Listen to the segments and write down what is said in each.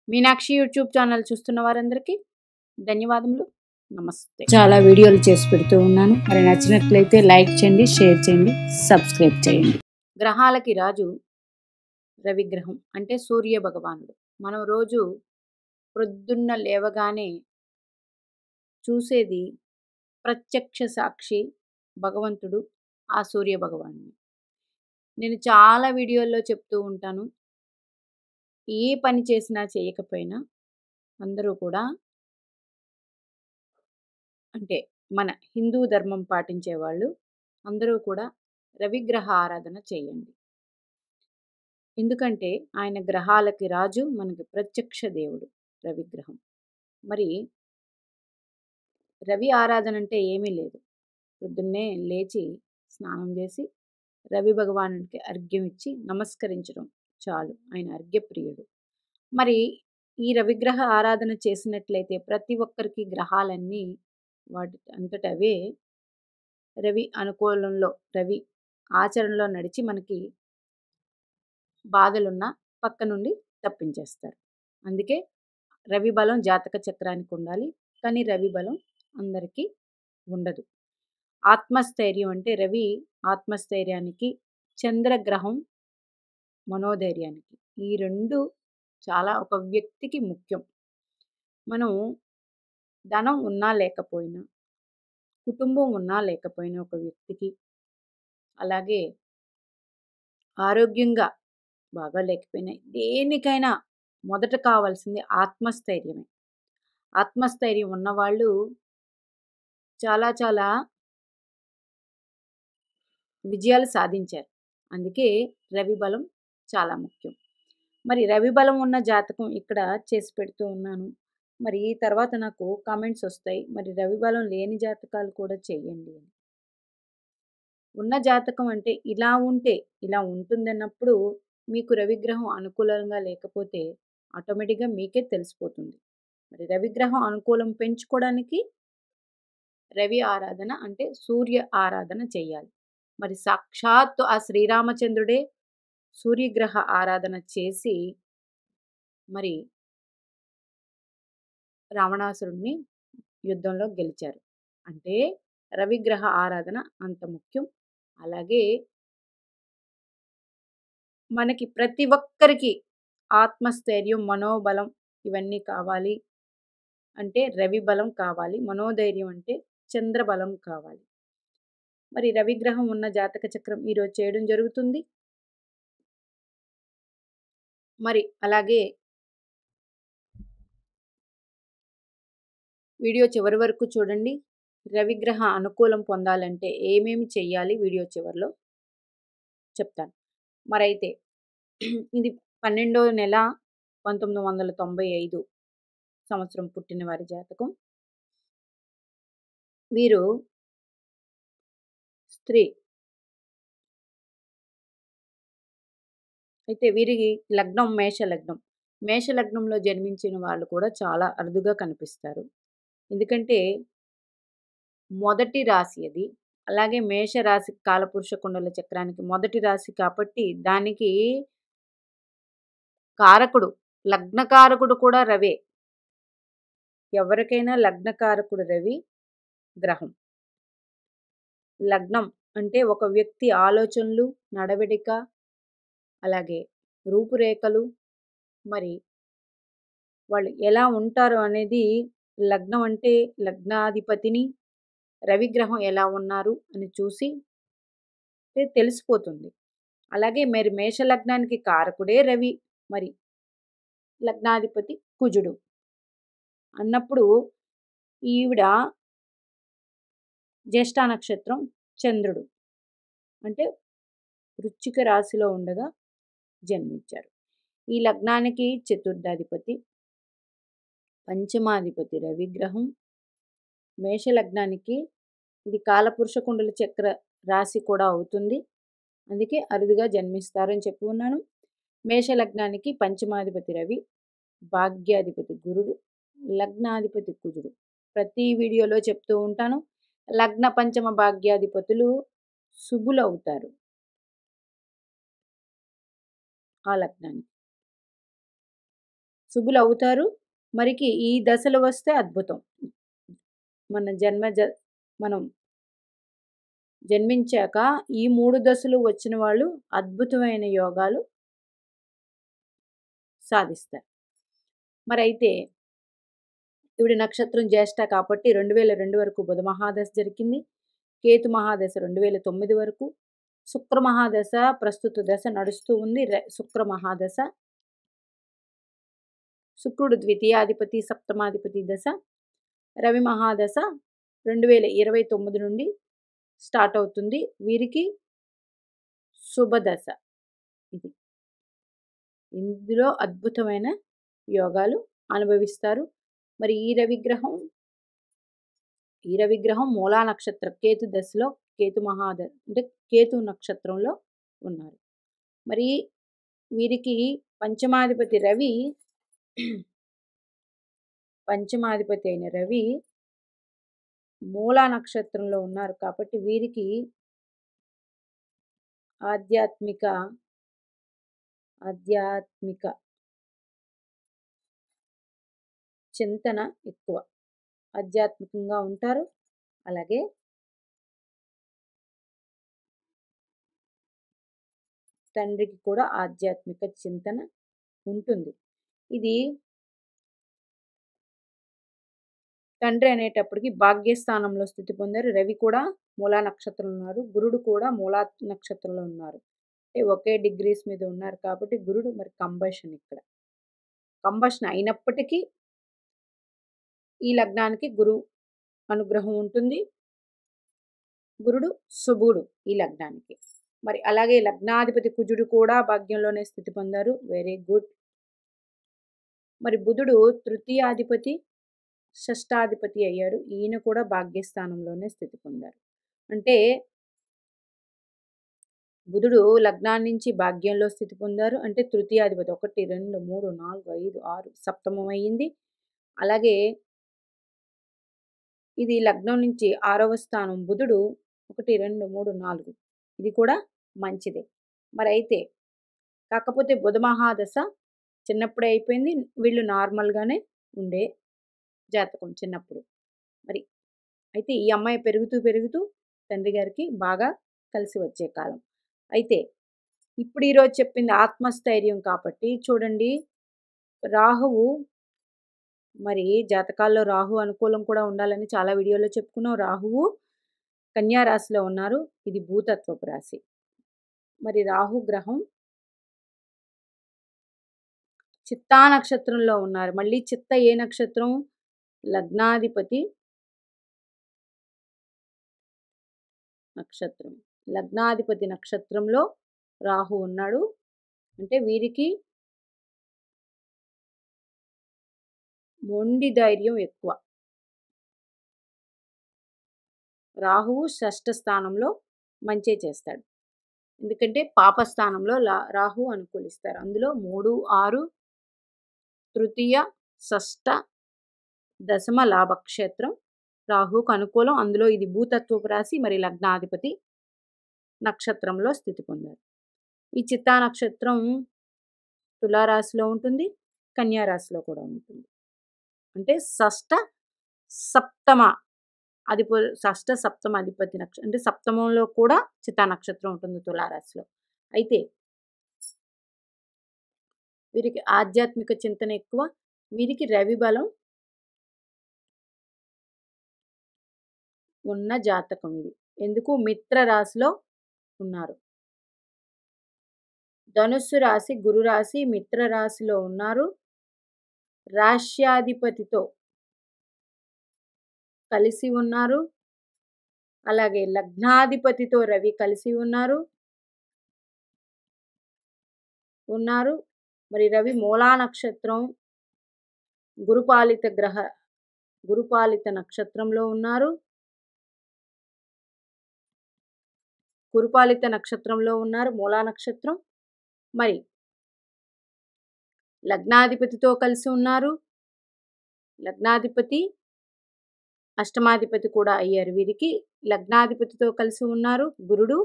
Meenakshi YouTube channel చూస్తున్న వారందరికీ ధన్యవాదములు. నమస్తే. చాలా వీడియోలు చేసి పెడుతూ ఉన్నాను. మరి నచ్చినట్లయితే లైక్ చేయండి, షేర్ చేయండి, సబ్స్క్రైబ్ చేయండి. గ్రహాలకి రాజు రవిగ్రహం అంటే సూర్య భగవానుడు. మనం రోజు ప్రొద్దున్న లేవగానే చూసేది ప్రత్యక్ష సాక్షి భగవంతుడు, ఆ సూర్య భగవానుడు. నేను చాలా వీడియోల్లో చెప్తూ ఉంటాను, ఏ పని చేసినా చేయకపోయినా అందరూ కూడా అంటే మన హిందూ ధర్మం పాటించే వాళ్ళు అందరూ కూడా రవిగ్రహ ఆరాధన చేయండి. ఎందుకంటే ఆయన గ్రహాలకి రాజు, మనకి ప్రత్యక్ష దేవుడు రవిగ్రహం. మరి రవి ఆరాధన అంటే ఏమీ లేదు. పొద్దున్నే లేచి స్నానం చేసి రవి భగవానుడికి అర్ఘ్యం ఇచ్చి నమస్కరించడం చాలు. ఆయన అర్ఘ్యప్రియుడు. మరి ఈ రవిగ్రహ ఆరాధన చేసినట్లయితే ప్రతి ఒక్కరికి గ్రహాలన్నీ వాటి అంతట అవే రవి అనుకూలంలో, రవి ఆచరణలో నడిచి మనకి బాధలున్న పక్క నుండి తప్పించేస్తారు. అందుకే రవి బలం జాతక చక్రానికి ఉండాలి, కానీ రవి బలం అందరికీ ఉండదు. ఆత్మస్థైర్యం అంటే రవి ఆత్మస్థైర్యానికి, చంద్రగ్రహం మనోధైర్యానికి, ఈ రెండు చాలా ఒక వ్యక్తికి ముఖ్యం. మనం ధనం ఉన్నా లేకపోయినా, కుటుంబం ఉన్నా లేకపోయినా ఒక వ్యక్తికి, అలాగే ఆరోగ్యంగా బాగా లేకపోయినా, దేనికైనా మొదట కావాల్సింది ఆత్మస్థైర్యమే. ఆత్మస్థైర్యం ఉన్నవాళ్ళు చాలా చాలా విజయాలు సాధించారు. అందుకే రవి బలం చాలా ముఖ్యం. మరి రవి బలం ఉన్న జాతకం ఇక్కడ చేసి పెడుతూ ఉన్నాను. మరి తర్వాత నాకు కామెంట్స్ వస్తాయి, మరి రవి బలం లేని జాతకాలు కూడా చేయండి అని. ఉన్న జాతకం అంటే ఇలా ఉంటే ఇలా ఉంటుందన్నప్పుడు మీకు రవిగ్రహం అనుకూలంగా లేకపోతే ఆటోమేటిక్గా మీకే తెలిసిపోతుంది. మరి రవిగ్రహం అనుకూలం పెంచుకోవడానికి రవి ఆరాధన అంటే సూర్య ఆరాధన చేయాలి. మరి సాక్షాత్తు ఆ శ్రీరామచంద్రుడే సూర్యగ్రహ ఆరాధన చేసి మరి రావణాసురుడిని యుద్ధంలో గెలిచారు. అంటే రవిగ్రహ ఆరాధన అంత ముఖ్యం. అలాగే మనకి ప్రతి ఒక్కరికి ఆత్మస్థైర్యం, మనోబలం ఇవన్నీ కావాలి అంటే రవి బలం కావాలి. మనోధైర్యం అంటే చంద్రబలం కావాలి. మరి రవిగ్రహం ఉన్న జాతక చక్రం ఈరోజు చేయడం జరుగుతుంది. మరి అలాగే వీడియో చివరి వరకు చూడండి. రవిగ్రహ అనుకూలం పొందాలంటే ఏమేమి చెయ్యాలి వీడియో చివరిలో చెప్తాను. మరైతే ఇది 12వ నెల 1995 సంవత్సరం పుట్టిన వారి జాతకం. వీరు స్త్రీ. అయితే వీరికి లగ్నం మేషలగ్నం. మేషలగ్నంలో జన్మించిన వాళ్ళు కూడా చాలా అరుదుగా కనిపిస్తారు. ఎందుకంటే మొదటి రాశి అది. అలాగే మేషరాశి కాలపురుష కుండల చక్రానికి మొదటి రాశి కాబట్టి దానికి కారకుడు, లగ్నకారకుడు కూడా రవే. ఎవరికైనా లగ్నకారకుడు రవి గ్రహం. లగ్నం అంటే ఒక వ్యక్తి ఆలోచనలు, నడవడిక, అలాగే రూపురేఖలు, మరి వాళ్ళు ఎలా ఉంటారు అనేది లగ్నం అంటే లగ్నాధిపతిని రవిగ్రహం ఎలా ఉన్నారు అని చూసి తెలిసిపోతుంది. అలాగే మరి మేషలగ్నానికి కారకుడే రవి, మరి లగ్నాధిపతి కుజుడు అన్నప్పుడు ఈవిడ జ్యేష్ఠ నక్షత్రం చంద్రుడు అంటే వృశ్చిక రాశిలో ఉండగా జన్మించారు. ఈ లగ్నానికి చతుర్థాధిపతి, పంచమాధిపతి రవిగ్రహం. మేషలగ్నానికి ఇది కాలపురుష కుండల చక్ర రాశి కూడా అవుతుంది. అందుకే అరుదుగా జన్మిస్తారని చెప్పి ఉన్నాను. మేషలగ్నానికి పంచమాధిపతి రవి, భాగ్యాధిపతి గురుడు, లగ్నాధిపతి కుజుడు. ప్రతి వీడియోలో చెప్తూ ఉంటాను, లగ్న పంచమ భాగ్యాధిపతులు శుభులు అవుతారు ఆ లగ్నానికి. శుభులు అవుతారు. మరికి ఈ దశలు వస్తే అద్భుతం. మనం జన్మించాక ఈ 3 దశలు వచ్చిన వాళ్ళు అద్భుతమైన యోగాలు సాధిస్తారు. మరైతే ఈవిడ నక్షత్రం జ్యేష్ఠ కాబట్టి 2002 వరకు బుధ మహాదశ జరిగింది. కేతు మహాదశ 2009 వరకు. శుక్ర మహాదశ ప్రస్తుత దశ నడుస్తూ ఉంది. శుక్ర మహాదశ. శుక్రుడు ద్వితీయాధిపతి సప్తమాధిపతి దశ. రవి మహాదశ 2029 నుండి స్టార్ట్ అవుతుంది. వీరికి శుభదశ ఇది. ఇందులో అద్భుతమైన యోగాలు అనుభవిస్తారు. మరి ఈ రవిగ్రహం మూలా నక్షత్ర కేతు దశలో అంటే కేతు నక్షత్రంలో ఉన్నారు. మరి వీరికి పంచమాధిపతి అయిన రవి మూలా నక్షత్రంలో ఉన్నారు కాబట్టి వీరికి ఆధ్యాత్మిక చింతన ఎక్కువ. ఆధ్యాత్మికంగా ఉంటారు. అలాగే తండ్రికి కూడా ఆధ్యాత్మిక చింతన ఉంటుంది. ఇది తండ్రి అనేటప్పటికి భాగ్యస్థానంలో స్థితి పొందారు. రవి కూడా మూలా నక్షత్రంలో ఉన్నారు. గురుడు కూడా మూలా నక్షత్రంలో ఉన్నారు. ఒకే డిగ్రీస్ మీద ఉన్నారు కాబట్టి గురుడు మరి కంబషన్ అయినప్పటికీ ఈ లగ్నానికి గురు అనుగ్రహం ఉంటుంది. గురుడు శుభుడు ఈ లగ్నానికి. మరి అలాగే లగ్నాధిపతి కుజుడు కూడా భాగ్యంలోనే స్థితి పొందారు. Very good. మరి బుధుడు తృతీయాధిపతి షష్టాధిపతి అయ్యారు. ఈయన కూడా భాగ్యస్థానంలోనే స్థితి పొందారు. అంటే బుధుడు లగ్నాన్ని నుంచి భాగ్యంలో స్థితి పొందారు. అంటే తృతీయాధిపతి 1, 2, 3, 4, 5, 6 సప్తమం అయ్యింది. అలాగే ఇది లగ్నం నుంచి 6వ స్థానం. బుధుడు 1, 2, 3, 4 ఇది కూడా మంచిదే. మరి అయితే కాకపోతే బుధ మహాదశ చిన్నప్పుడే అయిపోయింది. వీళ్ళు నార్మల్గానే ఉండే జాతకం చిన్నప్పుడు. మరి అయితే ఈ అమ్మాయి పెరుగుతూ తండ్రి గారికి బాగా కలిసి వచ్చే కాలం. అయితే ఇప్పుడు ఈరోజు చెప్పింది ఆత్మస్థైర్యం కాబట్టి చూడండి, రాహువు మరి జాతకాల్లో రాహు అనుకూలం కూడా ఉండాలని చాలా వీడియోలో చెప్పుకున్నాం. రాహువు కన్యా రాశిలో ఉన్నారు. ఇది భూతత్వపు రాశి. మరి రాహు గ్రహం చిత్తా నక్షత్రంలో ఉన్నారు. మళ్ళీ చిత్త ఏ నక్షత్రం? లగ్నాధిపతి నక్షత్రం. లగ్నాధిపతి నక్షత్రంలో రాహు ఉన్నాడు. అంటే వీరికి మొండి ధైర్యం ఎక్కువ. రాహువు షష్ఠ స్థానంలో మంచి చేస్తాడు. ఎందుకంటే పాపస్థానంలో రాహు అనుకూలిస్తారు. అందులో 3, 6 తృతీయ షష్ఠ దశమ లాభక్షేత్రం రాహుకు అనుకూలం. అందులో ఇది భూతత్వపు రాశి. మరి లగ్నాధిపతి నక్షత్రంలో స్థితి పొందారు. ఈ చిత్తా నక్షత్రం తులారాశిలో ఉంటుంది, కన్యా రాశిలో కూడా ఉంటుంది. అంటే షష్ఠ సప్తమ అధిపతి నక్షత్రం. అంటే సప్తమంలో కూడా చిత్తా నక్షత్రం ఉంటుంది తులారాశిలో. అయితే వీరికి ఆధ్యాత్మిక చింతన ఎక్కువ. వీరికి రవి బలం ఉన్న జాతకం ఇది. ఎందుకు? మిత్ర రాశిలో ఉన్నారు. ధనుస్సు రాశి, గురు రాశి మిత్ర రాశిలో ఉన్నారు. రాశ్యాధిపతితో కలిసి ఉన్నారు. అలాగే లగ్నాధిపతితో రవి కలిసి ఉన్నారు. మరి రవి మూలా నక్షత్రం గురుపాలిత నక్షత్రంలో ఉన్నారు. గురుపాలిత నక్షత్రంలో ఉన్నారు మూలా నక్షత్రం. మరి లగ్నాధిపతితో కలిసి ఉన్నారు. లగ్నాధిపతి అష్టమాధిపతి కూడా అయ్యారు. వీరికి లగ్నాధిపతితో కలిసి ఉన్నారు. గురుడు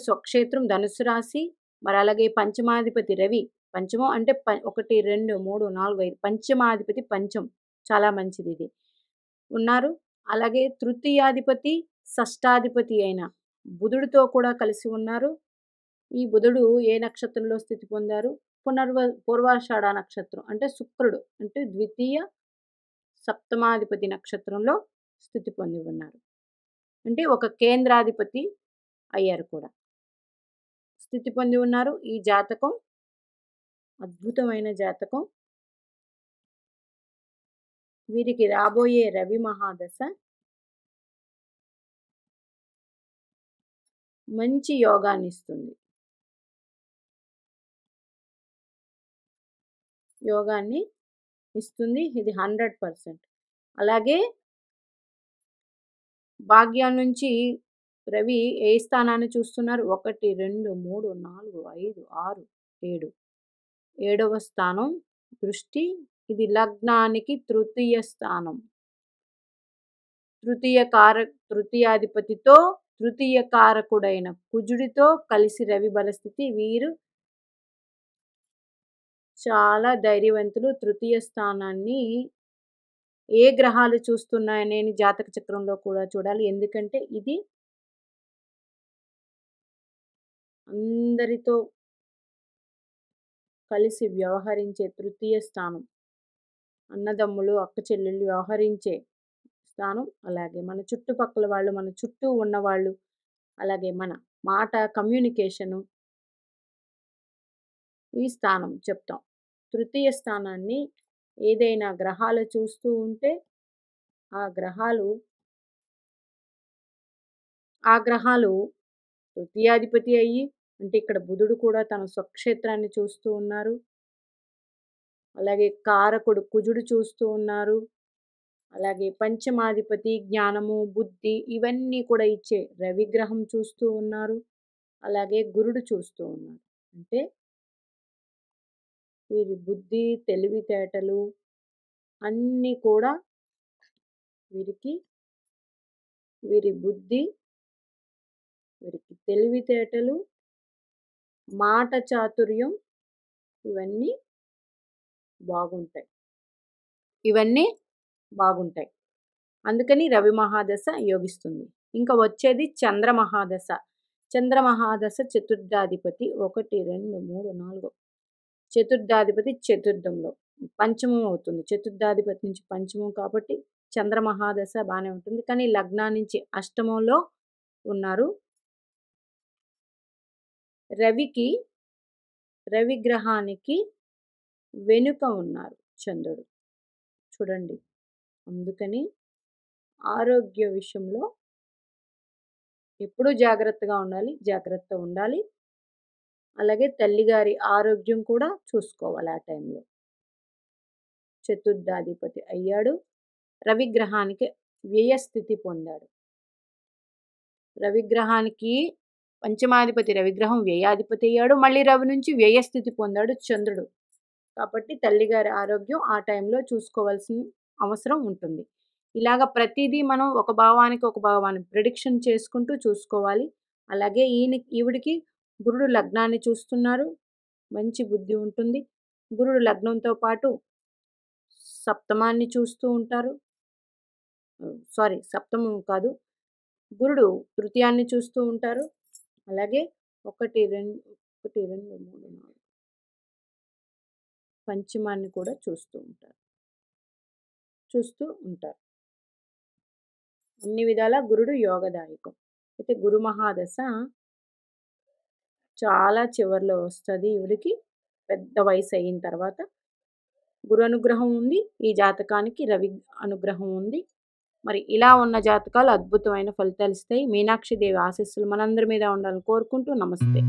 స్వక్షేత్రం ధనుస్సు రాశి. మరి అలాగే పంచమాధిపతి రవి పంచమం అంటే 1, 2, 3, 4, 5 పంచమాధిపతి పంచం చాలా మంచిది ఇది. ఉన్నారు. అలాగే తృతీయాధిపతి, షష్టాధిపతి అయిన బుధుడితో కూడా కలిసి ఉన్నారు. ఈ బుధుడు ఏ నక్షత్రంలో స్థితి పొందారు? పూర్వాషాఢ నక్షత్రం అంటే శుక్రుడు అంటే ద్వితీయ సప్తమాధిపతి నక్షత్రంలో స్థితి పొంది ఉన్నారు. అంటే ఒక కేంద్రాధిపతి అయ్యారు కూడా. స్థితి పొంది ఉన్నారు. ఈ జాతకం అద్భుతమైన జాతకం. వీరికి రాబోయే రవి మహాదశ మంచి యోగాన్ని ఇస్తుంది. ఇది 100%. అలాగే భాగ్యం నుంచి రవి ఏ స్థానాన్ని చూస్తున్నారు? 1, 2, 3, 4, 5, 6, 7. 7వ స్థానం దృష్టి. ఇది లగ్నానికి తృతీయ స్థానం. తృతీయాధిపతితో తృతీయ కారకుడైన కుజుడితో కలిసి రవి బలస్థితి. వీరు చాలా ధైర్యవంతులు. తృతీయ స్థానాన్ని ఏ గ్రహాలు చూస్తున్నాయనేది జాతక చక్రంలో కూడా చూడాలి. ఎందుకంటే ఇది అందరితో కలిసి వ్యవహరించే తృతీయ స్థానం. అన్నదమ్ములు, అక్క చెల్లెళ్ళు వ్యవహరించే స్థానం. అలాగే మన చుట్టుపక్కల వాళ్ళు, మన చుట్టూ ఉన్నవాళ్ళు, అలాగే మన మాట కమ్యూనికేషను ఈ స్థానం చెప్తాం. తృతీయ స్థానాన్ని ఏదైనా గ్రహాలు చూస్తూ ఉంటే ఆ గ్రహాలు తృతీయాధిపతి అయ్యి, అంటే ఇక్కడ బుధుడు కూడా తన స్వక్షేత్రాన్ని చూస్తూ ఉన్నారు. అలాగే కారకుడు కుజుడు చూస్తూ ఉన్నారు. అలాగే పంచమాధిపతి జ్ఞానము, బుద్ధి ఇవన్నీ కూడా ఇచ్చే రవిగ్రహం చూస్తూ ఉన్నారు. అలాగే గురుడు చూస్తూ ఉన్నారు. అంటే వీరి బుద్ధి, తెలివితేటలు అన్నీ కూడా వీరి బుద్ధి, వీరికి తెలివితేటలు, మాట చాతుర్యం ఇవన్నీ బాగుంటాయి. అందుకని రవి మహాదశ యోగిస్తుంది. ఇంకా వచ్చేది చంద్రమహాదశ. చంద్రమహాదశ చతుర్థాధిపతి 1, 2, 3, 4 చతుర్థాధిపతి చతుర్థంలో పంచమం అవుతుంది. చతుర్థాధిపతి నుంచి పంచమం కాబట్టి చంద్రమహాదశ బాగానే ఉంటుంది. కానీ లగ్నం నుంచి అష్టమంలో ఉన్నారు. రవి గ్రహానికి వెనుక ఉన్నారు చంద్రుడు చూడండి. అందుకని ఆరోగ్య విషయంలో ఎప్పుడూ జాగ్రత్తగా ఉండాలి. అలాగే తల్లిగారి ఆరోగ్యం కూడా చూసుకోవాలి. ఆ టైంలో చతుర్థాధిపతి అయ్యాడు. రవిగ్రహానికి వ్యయస్థితి పొందాడు. రవిగ్రహానికి పంచమాధిపతి రవిగ్రహం వ్యయాధిపతి అయ్యాడు. మళ్ళీ రవి నుంచి వ్యయస్థితి పొందాడు చంద్రుడు. కాబట్టి తల్లిగారి ఆరోగ్యం ఆ టైంలో చూసుకోవాల్సిన అవసరం ఉంటుంది. ఇలాగ ప్రతిదీ మనం ఒక భావాన్ని ప్రిడిక్షన్ చేసుకుంటూ చూసుకోవాలి. అలాగే ఈవిడికి గురుడు లగ్నాన్ని చూస్తున్నారు. మంచి బుద్ధి ఉంటుంది. గురుడు లగ్నంతో పాటు సప్తమాన్ని చూస్తూ ఉంటారు. సప్తమం కాదు, గురుడు తృతీయాన్ని చూస్తూ ఉంటారు. అలాగే 1, 2, 3, 4 పంచమాన్ని కూడా చూస్తూ ఉంటారు. అన్ని విధాల గురుడు యోగదాయకం. అయితే గురు మహాదశ చాలా చివర్లో వస్తుంది. ఈవిడికి పెద్ద వయసు అయిన తర్వాత గురు అనుగ్రహం ఉంది. ఈ జాతకానికి రవి అనుగ్రహం ఉంది. మరి ఇలా ఉన్న జాతకాలు అద్భుతమైన ఫలితాలు ఇస్తాయి. మీనాక్షి దేవి ఆశీస్సులు మనందరి మీద ఉండాలని కోరుకుంటూ నమస్తే.